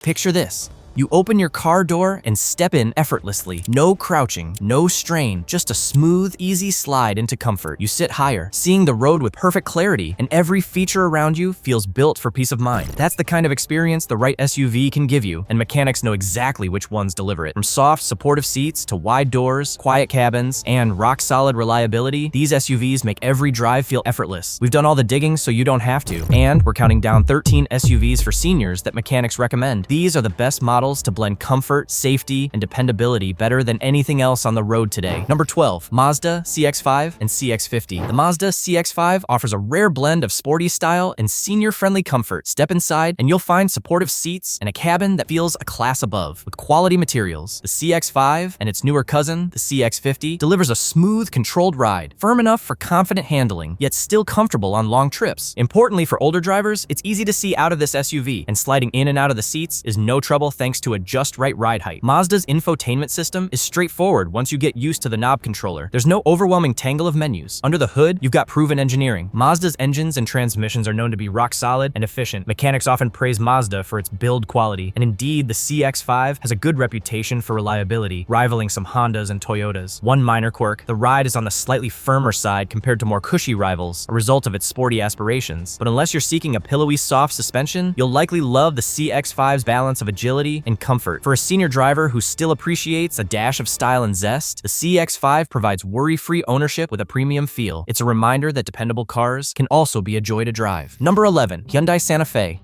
Picture this. You open your car door and step in effortlessly. No crouching, no strain, just a smooth, easy slide into comfort. You sit higher, seeing the road with perfect clarity, and every feature around you feels built for peace of mind. That's the kind of experience the right SUV can give you, and mechanics know exactly which ones deliver it. From soft, supportive seats to wide doors, quiet cabins, and rock-solid reliability, these SUVs make every drive feel effortless. We've done all the digging so you don't have to, and we're counting down 13 SUVs for seniors that mechanics recommend. These are the best models to blend comfort, safety, and dependability better than anything else on the road today. Number 12, Mazda CX-5 and CX-50. The Mazda CX-5 offers a rare blend of sporty style and senior-friendly comfort. Step inside and you'll find supportive seats and a cabin that feels a class above. With quality materials, the CX-5 and its newer cousin, the CX-50, delivers a smooth, controlled ride, firm enough for confident handling, yet still comfortable on long trips. Importantly for older drivers, it's easy to see out of this SUV, and sliding in and out of the seats is no trouble thanks to a just right ride height. Mazda's infotainment system is straightforward once you get used to the knob controller. There's no overwhelming tangle of menus. Under the hood, you've got proven engineering. Mazda's engines and transmissions are known to be rock solid and efficient. Mechanics often praise Mazda for its build quality, and indeed, the CX-5 has a good reputation for reliability, rivaling some Hondas and Toyotas. One minor quirk, the ride is on the slightly firmer side compared to more cushy rivals, a result of its sporty aspirations. But unless you're seeking a pillowy, soft suspension, you'll likely love the CX-5's balance of agility and comfort. For a senior driver who still appreciates a dash of style and zest, the CX-5 provides worry-free ownership with a premium feel. It's a reminder that dependable cars can also be a joy to drive. Number 11, Hyundai Santa Fe.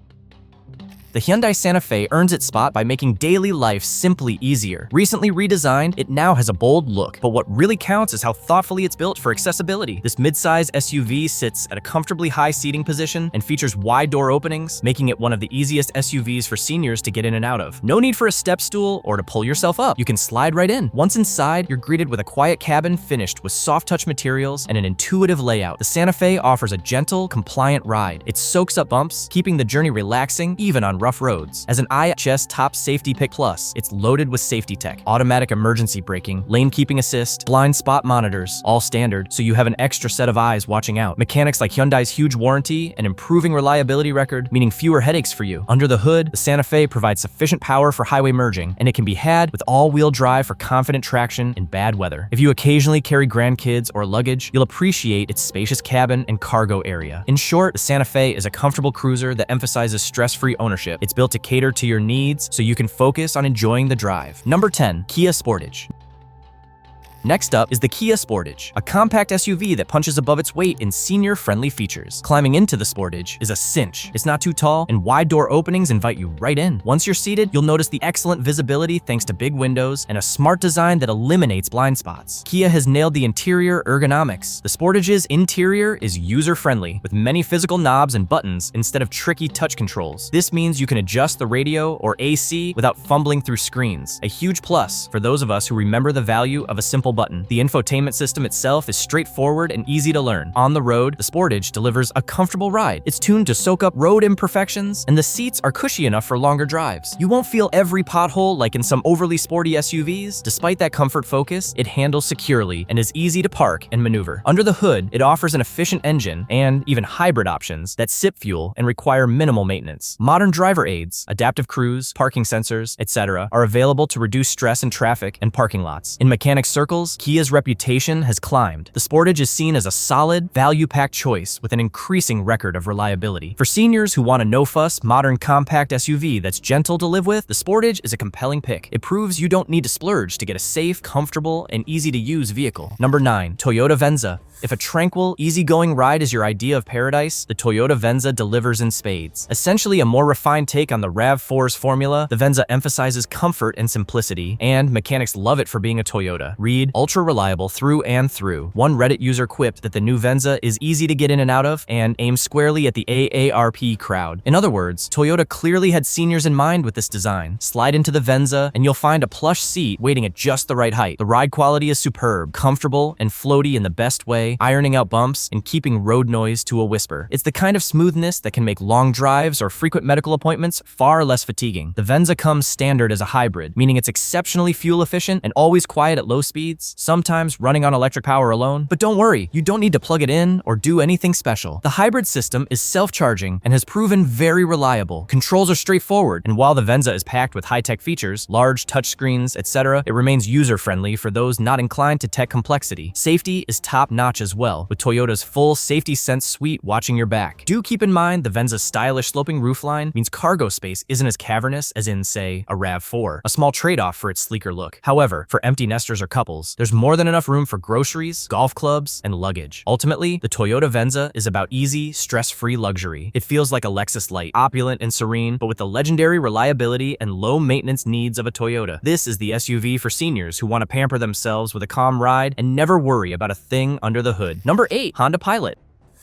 The Hyundai Santa Fe earns its spot by making daily life simply easier. Recently redesigned, it now has a bold look, but what really counts is how thoughtfully it's built for accessibility. This midsize SUV sits at a comfortably high seating position and features wide door openings, making it one of the easiest SUVs for seniors to get in and out of. No need for a step stool or to pull yourself up. You can slide right in. Once inside, you're greeted with a quiet cabin finished with soft touch materials and an intuitive layout. The Santa Fe offers a gentle, compliant ride. It soaks up bumps, keeping the journey relaxing even on rough roads. As an IHS Top Safety Pick Plus, it's loaded with safety tech, automatic emergency braking, lane keeping assist, blind spot monitors, all standard, so you have an extra set of eyes watching out. Mechanics like Hyundai's huge warranty and improving reliability record, meaning fewer headaches for you. Under the hood, the Santa Fe provides sufficient power for highway merging, and it can be had with all-wheel drive for confident traction in bad weather. If you occasionally carry grandkids or luggage, you'll appreciate its spacious cabin and cargo area. In short, the Santa Fe is a comfortable cruiser that emphasizes stress-free ownership. It's built to cater to your needs so you can focus on enjoying the drive. Number 10, Kia Sportage. Next up is the Kia Sportage, a compact SUV that punches above its weight in senior-friendly features. Climbing into the Sportage is a cinch. It's not too tall, and wide door openings invite you right in. Once you're seated, you'll notice the excellent visibility thanks to big windows and a smart design that eliminates blind spots. Kia has nailed the interior ergonomics. The Sportage's interior is user-friendly, with many physical knobs and buttons instead of tricky touch controls. This means you can adjust the radio or AC without fumbling through screens, a huge plus for those of us who remember the value of a simple button. The infotainment system itself is straightforward and easy to learn. On the road, the Sportage delivers a comfortable ride. It's tuned to soak up road imperfections, and the seats are cushy enough for longer drives. You won't feel every pothole like in some overly sporty SUVs. Despite that comfort focus, it handles securely and is easy to park and maneuver. Under the hood, it offers an efficient engine and even hybrid options that sip fuel and require minimal maintenance. Modern driver aids, adaptive cruise, parking sensors, etc. are available to reduce stress in traffic and parking lots. In mechanic circles, Kia's reputation has climbed. The Sportage is seen as a solid, value-packed choice with an increasing record of reliability. For seniors who want a no-fuss, modern compact SUV that's gentle to live with, the Sportage is a compelling pick. It proves you don't need to splurge to get a safe, comfortable, and easy-to-use vehicle. Number 9, Toyota Venza. If a tranquil, easygoing ride is your idea of paradise, the Toyota Venza delivers in spades. Essentially a more refined take on the RAV4's formula, the Venza emphasizes comfort and simplicity, and mechanics love it for being a Toyota. Read, ultra reliable through and through. One Reddit user quipped that the new Venza is easy to get in and out of and aims squarely at the AARP crowd. In other words, Toyota clearly had seniors in mind with this design. Slide into the Venza and you'll find a plush seat waiting at just the right height. The ride quality is superb, comfortable, and floaty in the best way, say, ironing out bumps and keeping road noise to a whisper. It's the kind of smoothness that can make long drives or frequent medical appointments far less fatiguing. The Venza comes standard as a hybrid, meaning it's exceptionally fuel efficient and always quiet at low speeds, sometimes running on electric power alone. But don't worry, you don't need to plug it in or do anything special. The hybrid system is self-charging and has proven very reliable. Controls are straightforward, and while the Venza is packed with high-tech features, large touchscreens, etc., it remains user-friendly for those not inclined to tech complexity. Safety is top-notch as well, with Toyota's full Safety Sense suite watching your back. Do keep in mind the Venza's stylish sloping roofline means cargo space isn't as cavernous as in, say, a RAV4, a small trade-off for its sleeker look. However, for empty nesters or couples, there's more than enough room for groceries, golf clubs, and luggage. Ultimately, the Toyota Venza is about easy, stress-free luxury. It feels like a Lexus Light, opulent and serene, but with the legendary reliability and low-maintenance needs of a Toyota. This is the SUV for seniors who want to pamper themselves with a calm ride and never worry about a thing under the hood. Number 8. Honda Pilot.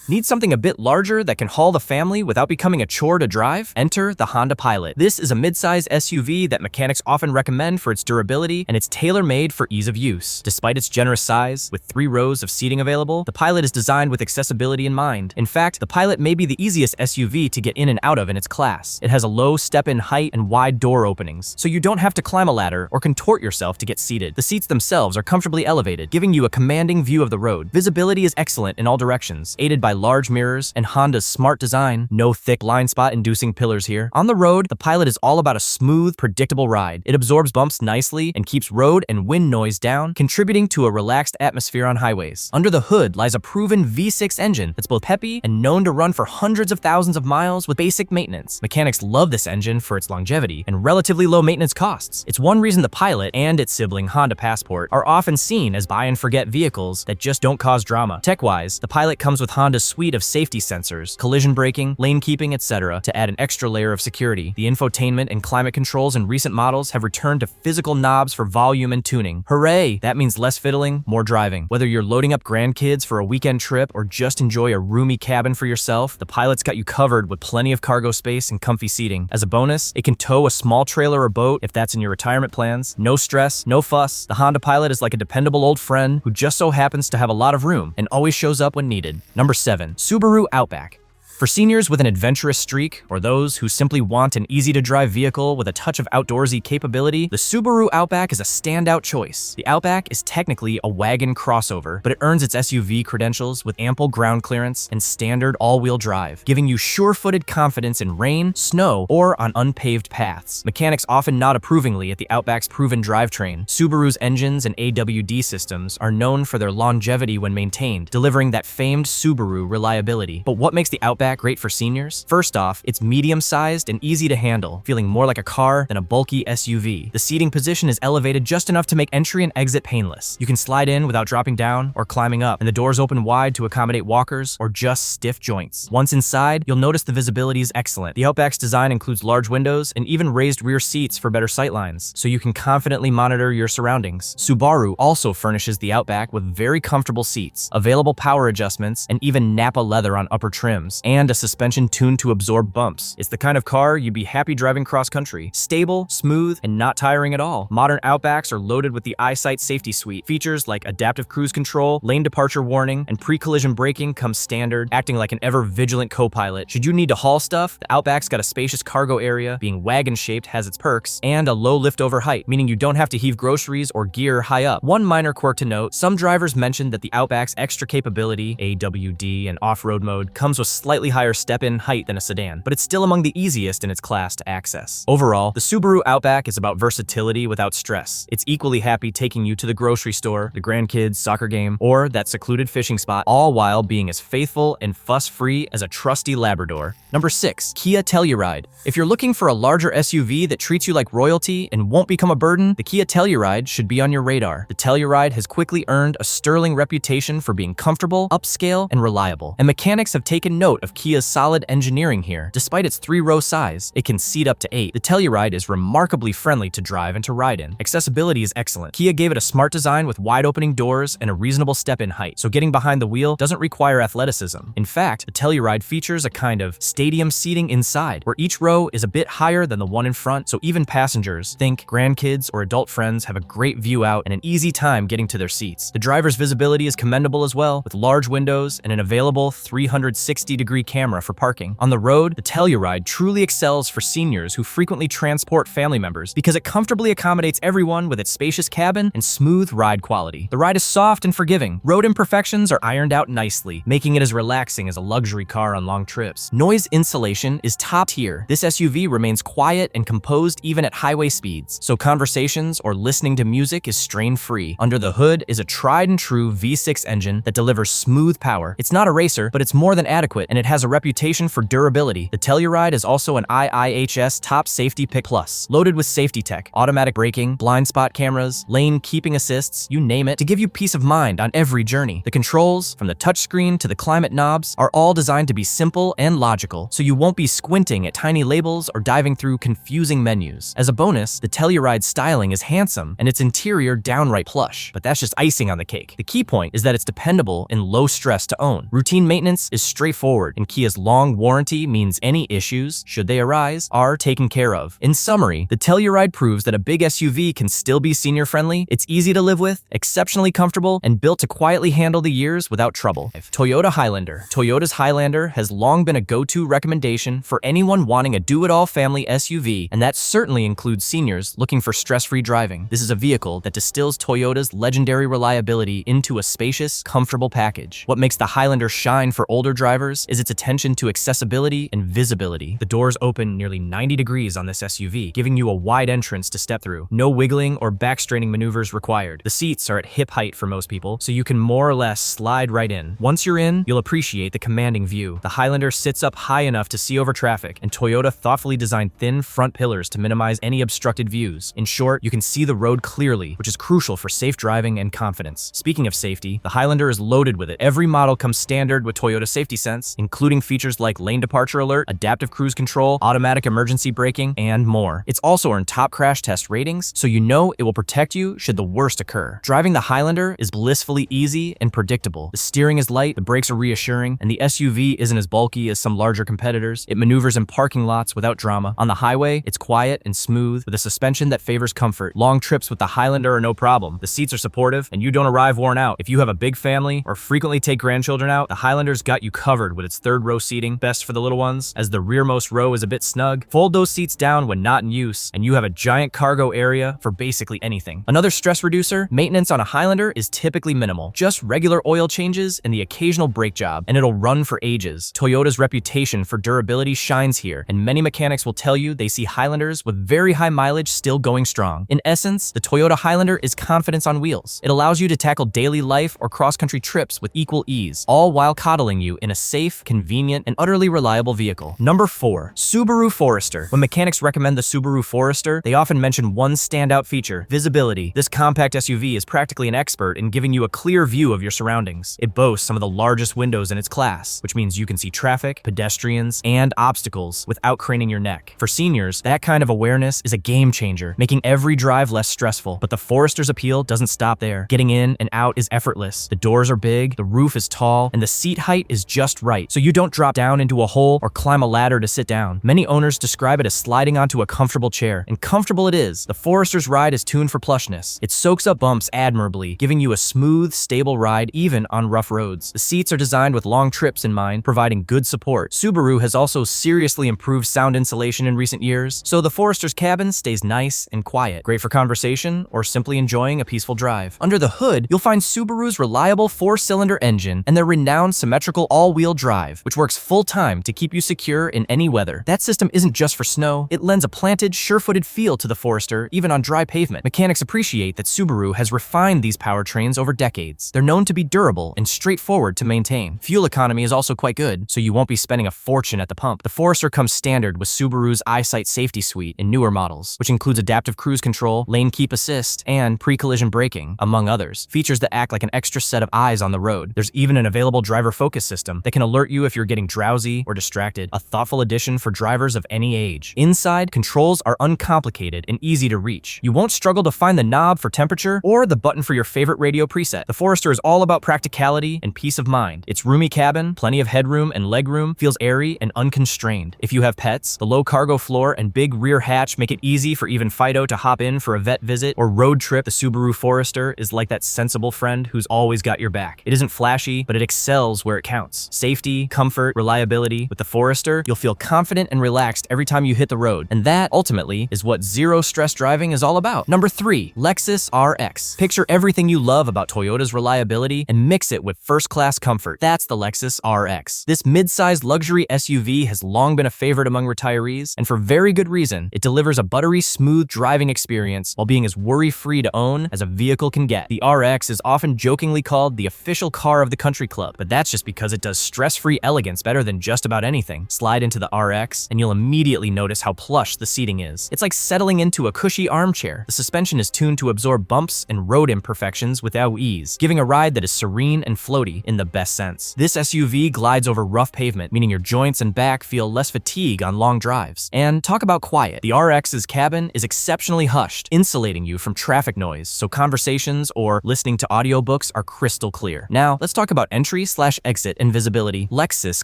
Need something a bit larger that can haul the family without becoming a chore to drive? Enter the Honda Pilot. This is a mid-size SUV that mechanics often recommend for its durability, and it's tailor-made for ease of use. Despite its generous size, with 3 rows of seating available, the Pilot is designed with accessibility in mind. In fact, the Pilot may be the easiest SUV to get in and out of in its class. It has a low step-in height and wide door openings, so you don't have to climb a ladder or contort yourself to get seated. The seats themselves are comfortably elevated, giving you a commanding view of the road. Visibility is excellent in all directions, aided by large mirrors and Honda's smart design. No thick blind spot inducing pillars here. On the road, the Pilot is all about a smooth, predictable ride. It absorbs bumps nicely and keeps road and wind noise down, contributing to a relaxed atmosphere on highways. Under the hood lies a proven V6 engine that's both peppy and known to run for hundreds of thousands of miles with basic maintenance. Mechanics love this engine for its longevity and relatively low maintenance costs. It's one reason the Pilot and its sibling Honda Passport are often seen as buy-and-forget vehicles that just don't cause drama. Tech-wise, the Pilot comes with Honda's suite of safety sensors, collision braking, lane keeping, etc. to add an extra layer of security. The infotainment and climate controls in recent models have returned to physical knobs for volume and tuning. Hooray! That means less fiddling, more driving. Whether you're loading up grandkids for a weekend trip or just enjoy a roomy cabin for yourself, the Pilot's got you covered with plenty of cargo space and comfy seating. As a bonus, it can tow a small trailer or boat if that's in your retirement plans. No stress, no fuss. The Honda Pilot is like a dependable old friend who just so happens to have a lot of room and always shows up when needed. Number 7. Subaru Outback. For seniors with an adventurous streak, or those who simply want an easy-to-drive vehicle with a touch of outdoorsy capability, the Subaru Outback is a standout choice. The Outback is technically a wagon crossover, but it earns its SUV credentials with ample ground clearance and standard all-wheel drive, giving you sure-footed confidence in rain, snow, or on unpaved paths. Mechanics often nod approvingly at the Outback's proven drivetrain. Subaru's engines and AWD systems are known for their longevity when maintained, delivering that famed Subaru reliability. But what makes the Outback great for seniors? First off, it's medium-sized and easy to handle, feeling more like a car than a bulky SUV. The seating position is elevated just enough to make entry and exit painless. You can slide in without dropping down or climbing up, and the doors open wide to accommodate walkers or just stiff joints. Once inside, you'll notice the visibility is excellent. The Outback's design includes large windows and even raised rear seats for better sightlines, so you can confidently monitor your surroundings. Subaru also furnishes the Outback with very comfortable seats, available power adjustments, and even Nappa leather on upper trims, and a suspension tuned to absorb bumps. It's the kind of car you'd be happy driving cross-country. Stable, smooth, and not tiring at all. Modern Outbacks are loaded with the EyeSight safety suite. Features like adaptive cruise control, lane departure warning, and pre-collision braking come standard, acting like an ever-vigilant co-pilot. Should you need to haul stuff, the Outback's got a spacious cargo area, being wagon-shaped has its perks, and a low lift-over height, meaning you don't have to heave groceries or gear high up. One minor quirk to note, some drivers mentioned that the Outback's extra capability, AWD and off-road mode, comes with slightly higher step-in height than a sedan, but it's still among the easiest in its class to access. Overall, the Subaru Outback is about versatility without stress. It's equally happy taking you to the grocery store, the grandkids' soccer game, or that secluded fishing spot, all while being as faithful and fuss-free as a trusty Labrador. Number 6. Kia Telluride. If you're looking for a larger SUV that treats you like royalty and won't become a burden, the Kia Telluride should be on your radar. The Telluride has quickly earned a sterling reputation for being comfortable, upscale, and reliable, and mechanics have taken note of of Kia's solid engineering here. Despite its 3-row size, it can seat up to 8. The Telluride is remarkably friendly to drive and to ride in. Accessibility is excellent. Kia gave it a smart design with wide-opening doors and a reasonable step-in height, so getting behind the wheel doesn't require athleticism. In fact, the Telluride features a kind of stadium seating inside, where each row is a bit higher than the one in front, so even passengers, think grandkids or adult friends, have a great view out and an easy time getting to their seats. The driver's visibility is commendable as well, with large windows and an available 360-degree camera for parking. On the road, the Telluride truly excels for seniors who frequently transport family members because it comfortably accommodates everyone with its spacious cabin and smooth ride quality. The ride is soft and forgiving. Road imperfections are ironed out nicely, making it as relaxing as a luxury car on long trips. Noise insulation is top tier. This SUV remains quiet and composed even at highway speeds, so conversations or listening to music is strain-free. Under the hood is a tried-and-true V6 engine that delivers smooth power. It's not a racer, but it's more than adequate, and it has a reputation for durability. The Telluride is also an IIHS Top Safety Pick Plus, loaded with safety tech, automatic braking, blind spot cameras, lane keeping assists, you name it, to give you peace of mind on every journey. The controls, from the touchscreen to the climate knobs, are all designed to be simple and logical, so you won't be squinting at tiny labels or diving through confusing menus. As a bonus, the Telluride's styling is handsome and its interior downright plush, but that's just icing on the cake. The key point is that it's dependable and low stress to own. Routine maintenance is straightforward, and Kia's long warranty means any issues, should they arise, are taken care of. In summary, the Telluride proves that a big SUV can still be senior-friendly, it's easy to live with, exceptionally comfortable, and built to quietly handle the years without trouble. Toyota Highlander. Toyota's Highlander has long been a go-to recommendation for anyone wanting a do-it-all family SUV, and that certainly includes seniors looking for stress-free driving. This is a vehicle that distills Toyota's legendary reliability into a spacious, comfortable package. What makes the Highlander shine for older drivers is its attention to accessibility and visibility. The doors open nearly 90 degrees on this SUV, giving you a wide entrance to step through. No wiggling or back-straining maneuvers required. The seats are at hip height for most people, so you can more or less slide right in. Once you're in, you'll appreciate the commanding view. The Highlander sits up high enough to see over traffic, and Toyota thoughtfully designed thin front pillars to minimize any obstructed views. In short, you can see the road clearly, which is crucial for safe driving and confidence. Speaking of safety, the Highlander is loaded with it. Every model comes standard with Toyota Safety Sense, including features like lane departure alert, adaptive cruise control, automatic emergency braking, and more. It's also earned top crash test ratings, so you know it will protect you should the worst occur. Driving the Highlander is blissfully easy and predictable. The steering is light, the brakes are reassuring, and the SUV isn't as bulky as some larger competitors. It maneuvers in parking lots without drama. On the highway, it's quiet and smooth, with a suspension that favors comfort. Long trips with the Highlander are no problem. The seats are supportive, and you don't arrive worn out. If you have a big family or frequently take grandchildren out, the Highlander's got you covered with its third-row seating, best for the little ones, as the rearmost row is a bit snug. Fold those seats down when not in use, and you have a giant cargo area for basically anything. Another stress reducer, maintenance on a Highlander is typically minimal. Just regular oil changes and the occasional brake job, and it'll run for ages. Toyota's reputation for durability shines here, and many mechanics will tell you they see Highlanders with very high mileage still going strong. In essence, the Toyota Highlander is confidence on wheels. It allows you to tackle daily life or cross-country trips with equal ease, all while coddling you in a safe, convenient, and utterly reliable vehicle. Number 4. Subaru Forester. When mechanics recommend the Subaru Forester, they often mention one standout feature: visibility. This compact SUV is practically an expert in giving you a clear view of your surroundings. It boasts some of the largest windows in its class, which means you can see traffic, pedestrians, and obstacles without craning your neck. For seniors, that kind of awareness is a game changer, making every drive less stressful. But the Forester's appeal doesn't stop there. Getting in and out is effortless. The doors are big, the roof is tall, and the seat height is just right, so you don't drop down into a hole or climb a ladder to sit down. Many owners describe it as sliding onto a comfortable chair, and comfortable it is. The Forester's ride is tuned for plushness. It soaks up bumps admirably, giving you a smooth, stable ride even on rough roads. The seats are designed with long trips in mind, providing good support. Subaru has also seriously improved sound insulation in recent years, so the Forester's cabin stays nice and quiet. Great for conversation or simply enjoying a peaceful drive. Under the hood, you'll find Subaru's reliable 4-cylinder engine and their renowned symmetrical all-wheel drive, which works full-time to keep you secure in any weather. That system isn't just for snow. It lends a planted, sure-footed feel to the Forester, even on dry pavement. Mechanics appreciate that Subaru has refined these powertrains over decades. They're known to be durable and straightforward to maintain. Fuel economy is also quite good, so you won't be spending a fortune at the pump. The Forester comes standard with Subaru's EyeSight safety suite in newer models, which includes adaptive cruise control, lane keep assist, and pre-collision braking, among others. Features that act like an extra set of eyes on the road. There's even an available driver focus system that can alert you you if you're getting drowsy or distracted, a thoughtful addition for drivers of any age. Inside, controls are uncomplicated and easy to reach. You won't struggle to find the knob for temperature or the button for your favorite radio preset. The Forester is all about practicality and peace of mind. Its roomy cabin, plenty of headroom and legroom, feels airy and unconstrained. If you have pets, the low cargo floor and big rear hatch make it easy for even Fido to hop in for a vet visit or road trip. The Subaru Forester is like that sensible friend who's always got your back. It isn't flashy, but it excels where it counts. Safety, comfort, reliability. With the Forester, you'll feel confident and relaxed every time you hit the road. And that, ultimately, is what zero-stress driving is all about. Number 3, Lexus RX. Picture everything you love about Toyota's reliability and mix it with first-class comfort. That's the Lexus RX. This mid-sized luxury SUV has long been a favorite among retirees, and for very good reason. It delivers a buttery smooth driving experience while being as worry-free to own as a vehicle can get. The RX is often jokingly called the official car of the country club, but that's just because it does stress-free elegance better than just about anything. Slide into the RX, and you'll immediately notice how plush the seating is. It's like settling into a cushy armchair. The suspension is tuned to absorb bumps and road imperfections without ease, giving a ride that is serene and floaty in the best sense. This SUV glides over rough pavement, meaning your joints and back feel less fatigue on long drives. And talk about quiet. The RX's cabin is exceptionally hushed, insulating you from traffic noise, so conversations or listening to audiobooks are crystal clear. Now, let's talk about entry/exit and visibility. Lexus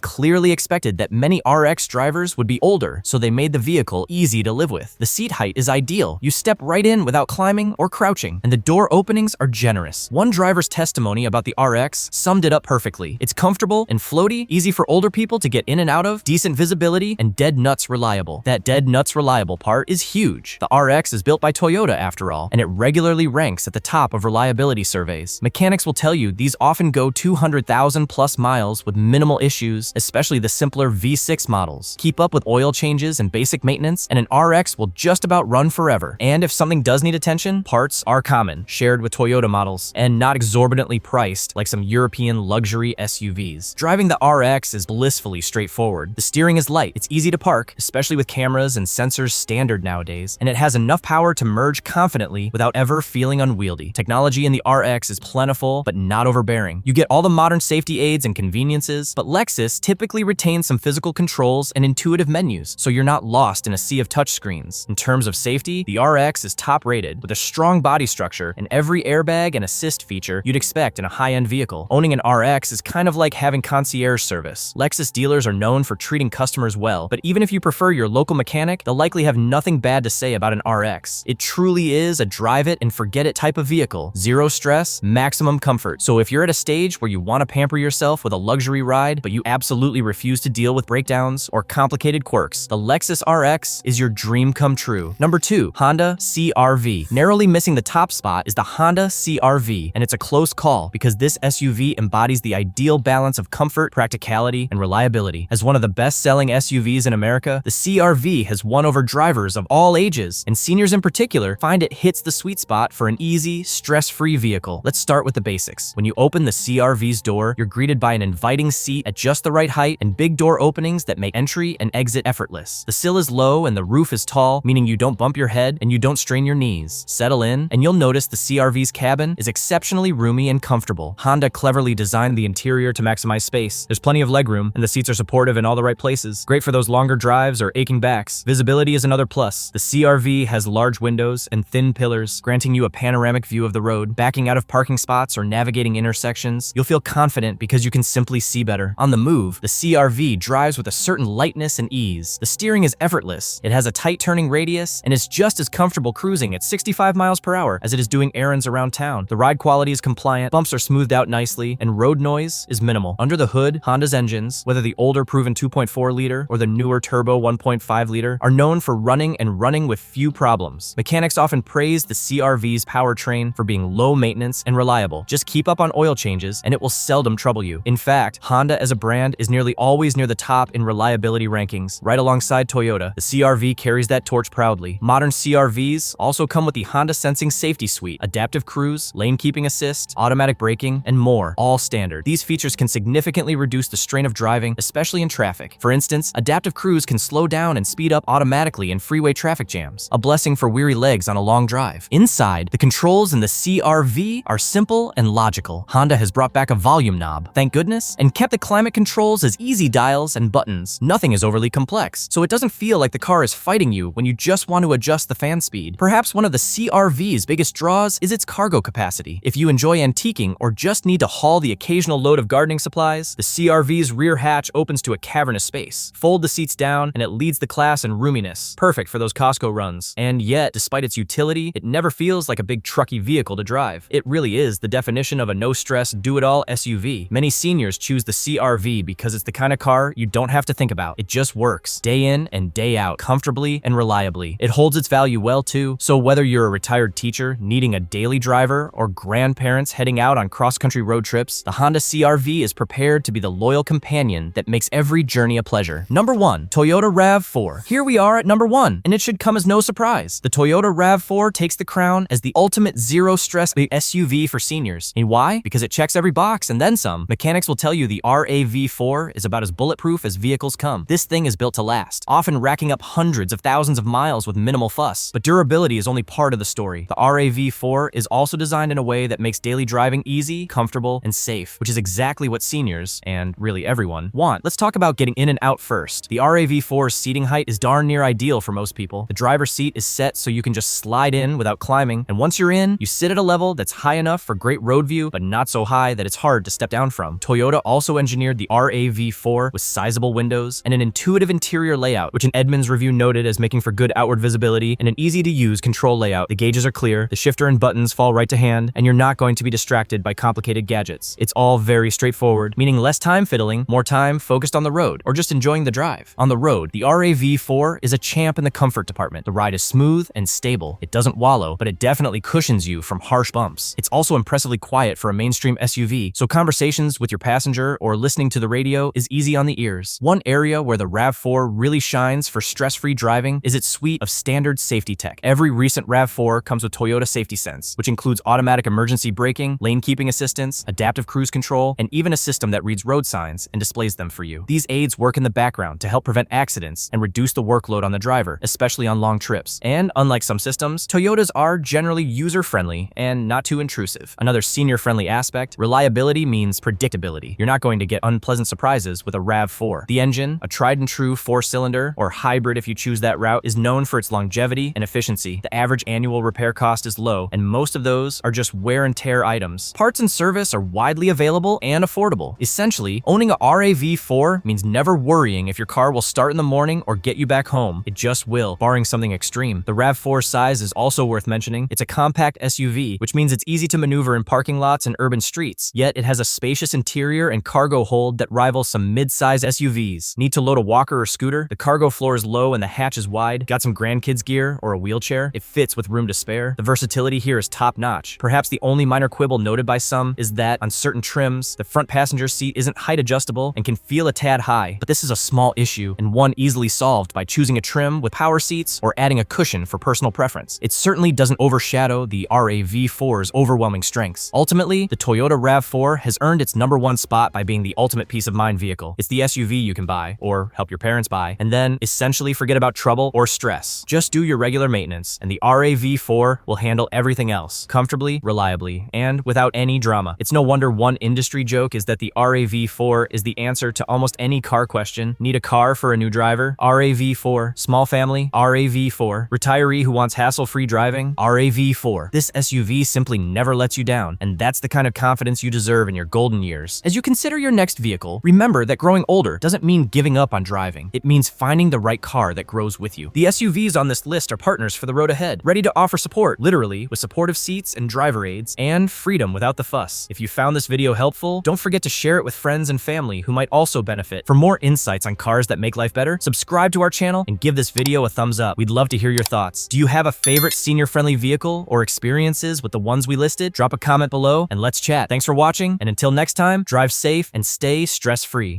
clearly expected that many RX drivers would be older, so they made the vehicle easy to live with. The seat height is ideal. You step right in without climbing or crouching, and the door openings are generous. One driver's testimony about the RX summed it up perfectly. It's comfortable and floaty, easy for older people to get in and out of, decent visibility, and dead nuts reliable. That dead nuts reliable part is huge. The RX is built by Toyota after all, and it regularly ranks at the top of reliability surveys. Mechanics will tell you these often go 200,000 plus miles with minimal issues, especially the simpler V6 models. Keep up with oil changes and basic maintenance, and an RX will just about run forever. And if something does need attention, parts are common, shared with Toyota models, and not exorbitantly priced like some European luxury SUVs. Driving the RX is blissfully straightforward. The steering is light, it's easy to park, especially with cameras and sensors standard nowadays, and it has enough power to merge confidently without ever feeling unwieldy. Technology in the RX is plentiful, but not overbearing. You get all the modern safety aids and conveniences, but Lexus typically retains some physical controls and intuitive menus, so you're not lost in a sea of touchscreens. In terms of safety, the RX is top-rated, with a strong body structure and every airbag and assist feature you'd expect in a high-end vehicle. Owning an RX is kind of like having concierge service. Lexus dealers are known for treating customers well, but even if you prefer your local mechanic, they'll likely have nothing bad to say about an RX. It truly is a drive-it-and-forget-it type of vehicle. Zero stress, maximum comfort. So if you're at a stage where you want to pamper yourself with a luxury ride, but you absolutely refuse to deal with breakdowns or complicated quirks, the Lexus RX is your dream come true. Number 2, Honda CR-V. Narrowly missing the top spot is the Honda CR-V, and it's a close call because this SUV embodies the ideal balance of comfort, practicality, and reliability. As one of the best-selling SUVs in America, the CR-V has won over drivers of all ages, and seniors in particular find it hits the sweet spot for an easy, stress-free vehicle. Let's start with the basics. When you open the CR-V's door, you're greeted by an inviting seat at just the right height and big door openings that make entry and exit effortless. The sill is low and the roof is tall, meaning you don't bump your head and you don't strain your knees. Settle in, and you'll notice the CR-V's cabin is exceptionally roomy and comfortable. Honda cleverly designed the interior to maximize space. There's plenty of legroom, and the seats are supportive in all the right places. Great for those longer drives or aching backs. Visibility is another plus. The CR-V has large windows and thin pillars, granting you a panoramic view of the road. Backing out of parking spots or navigating intersections, you'll feel confident because you can simply see better. On the move, the CR-V drives with a certain lightness and ease. The steering is effortless. It has a tight turning radius, and is just as comfortable cruising at 65 miles per hour as it is doing errands around town. The ride quality is compliant, bumps are smoothed out nicely, and road noise is minimal. Under the hood, Honda's engines, whether the older proven 2.4-liter or the newer turbo 1.5-liter, are known for running with few problems. Mechanics often praise the CR-V's powertrain for being low maintenance and reliable. Just keep up on oil changes, and it will seldom trouble you. In fact, Honda as a brand is nearly always near the top in reliability rankings, right alongside Toyota. The CR-V carries that torch proudly. Modern CR-Vs also come with the Honda Sensing Safety Suite, adaptive cruise, lane keeping assist, automatic braking, and more, all standard. These features can significantly reduce the strain of driving, especially in traffic. For instance, adaptive cruise can slow down and speed up automatically in freeway traffic jams, a blessing for weary legs on a long drive. Inside, the controls in the CR-V are simple and logical. Honda has brought back a volume knob, thank goodness, and kept the climate climate controls as easy dials and buttons. Nothing is overly complex, so it doesn't feel like the car is fighting you when you just want to adjust the fan speed. Perhaps one of the CR-V's biggest draws is its cargo capacity. If you enjoy antiquing or just need to haul the occasional load of gardening supplies, the CR-V's rear hatch opens to a cavernous space. Fold the seats down and it leads the class in roominess. Perfect for those Costco runs. And yet, despite its utility, it never feels like a big trucky vehicle to drive. It really is the definition of a no-stress, do-it-all SUV. Many seniors choose the CR-V because it's the kind of car you don't have to think about. It just works, day in and day out, comfortably and reliably. It holds its value well too, so whether you're a retired teacher needing a daily driver or grandparents heading out on cross-country road trips, the Honda CR-V is prepared to be the loyal companion that makes every journey a pleasure. Number 1. Toyota RAV4. Here we are at number 1, and it should come as no surprise. The Toyota RAV4 takes the crown as the ultimate zero-stress SUV for seniors. And why? Because it checks every box and then some. Mechanics will tell you the RAV4 is about as bulletproof as vehicles come. This thing is built to last, often racking up hundreds of thousands of miles with minimal fuss. But durability is only part of the story. The RAV4 is also designed in a way that makes daily driving easy, comfortable, and safe, which is exactly what seniors, and really everyone, want. Let's talk about getting in and out first. The RAV4's seating height is darn near ideal for most people. The driver's seat is set so you can just slide in without climbing, and once you're in, you sit at a level that's high enough for great road view, but not so high that it's hard to step down from. Toyota also engineered the RAV4 with sizable windows and an intuitive interior layout, which an Edmunds review noted as making for good outward visibility and an easy-to-use control layout. The gauges are clear, the shifter and buttons fall right to hand, and you're not going to be distracted by complicated gadgets. It's all very straightforward, meaning less time fiddling, more time focused on the road, or just enjoying the drive. On the road, the RAV4 is a champ in the comfort department. The ride is smooth and stable. It doesn't wallow, but it definitely cushions you from harsh bumps. It's also impressively quiet for a mainstream SUV, so conversations with your passenger or listening to the radio is easy on the ears. One area where the RAV4 really shines for stress-free driving is its suite of standard safety tech. Every recent RAV4 comes with Toyota Safety Sense, which includes automatic emergency braking, lane keeping assistance, adaptive cruise control, and even a system that reads road signs and displays them for you. These aids work in the background to help prevent accidents and reduce the workload on the driver, especially on long trips. And unlike some systems, Toyotas are generally user-friendly and not too intrusive. Another senior-friendly aspect, reliability means predictability. You're not going to get unpleasant surprises with a RAV4. The engine, a tried-and-true 4-cylinder, or hybrid if you choose that route, is known for its longevity and efficiency. The average annual repair cost is low, and most of those are just wear and tear items. Parts and service are widely available and affordable. Essentially, owning a RAV4 means never worrying if your car will start in the morning or get you back home. It just will, barring something extreme. The RAV4's size is also worth mentioning. It's a compact SUV, which means it's easy to maneuver in parking lots and urban streets. Yet it has a spacious interior and cargo hold that rivals some mid-size SUVs. Need to load a walker or scooter? The cargo floor is low and the hatch is wide. Got some grandkids gear or a wheelchair? It fits with room to spare. The versatility here is top-notch. Perhaps the only minor quibble noted by some is that on certain trims, the front passenger seat isn't height adjustable and can feel a tad high, but this is a small issue and one easily solved by choosing a trim with power seats or adding a cushion for personal preference. It certainly doesn't overshadow the RAV4's overwhelming strengths. Ultimately, the Toyota RAV4 has earned its #1 spot by being the ultimate peace of mind vehicle. It's the SUV you can buy, or help your parents buy, and then essentially forget about trouble or stress. Just do your regular maintenance, and the RAV4 will handle everything else, comfortably, reliably, and without any drama. It's no wonder one industry joke is that the RAV4 is the answer to almost any car question. Need a car for a new driver? RAV4. Small family? RAV4. Retiree who wants hassle-free driving? RAV4. This SUV simply never lets you down, and that's the kind of confidence you deserve in your golden years. As you consider your next vehicle, remember that growing older doesn't mean giving up on driving. It means finding the right car that grows with you. The SUVs on this list are partners for the road ahead, ready to offer support, literally, with supportive seats and driver aids, and freedom without the fuss. If you found this video helpful, don't forget to share it with friends and family who might also benefit. For more insights on cars that make life better, subscribe to our channel and give this video a thumbs up. We'd love to hear your thoughts. Do you have a favorite senior-friendly vehicle or experiences with the ones we listed? Drop a comment below and let's chat. Thanks for watching, and until next time, drive safe and stay stress-free.